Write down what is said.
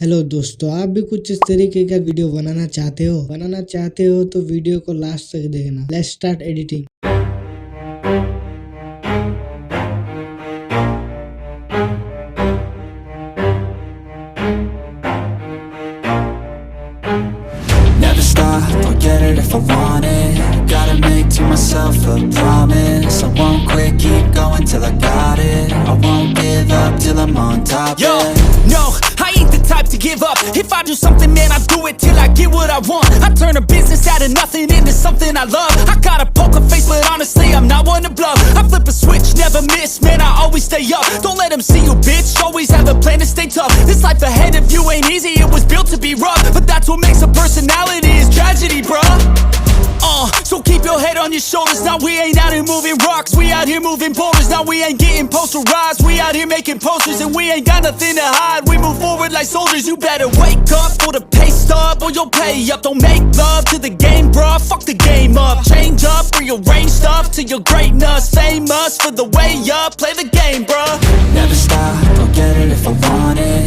Hello दोस्तों, आप भी कुछ इस तरीके का वीडियो बनाना चाहते हो तो वीडियो को लास्ट तक देखना। Let's start editing. Never stop, I'll get it if I want it. Gotta make to myself a promise. I won't quit, keep going till I got it. I won't give up till I'm on top. Yo, no, I ain't the type to give up. If I do something, man, I do it till I get what I want. I turn a business out of nothing into something I love. I got a poker face, but honestly, I'm not one to bluff. I flip a switch, never miss, man, I always stay up. Don't let them see you, bitch, always have a plan to stay tough. This life ahead of you ain't easy, it was built to be rough. But that's what makes a personality, is tragedy, bruh. So keep your head on your shoulders. Now we ain't out here moving rocks, we out here moving boulders. Now we ain't getting posterized, we out here making posters. And we ain't got nothing to hide, we move forward like soldiers. You better wake up for the pay stub, or you'll pay up. Don't make love to the game, bruh, fuck the game up. Change up, rearrange stuff to your greatness. Famous for the way up, play the game, bruh. Never stop, I'll get it if I want it.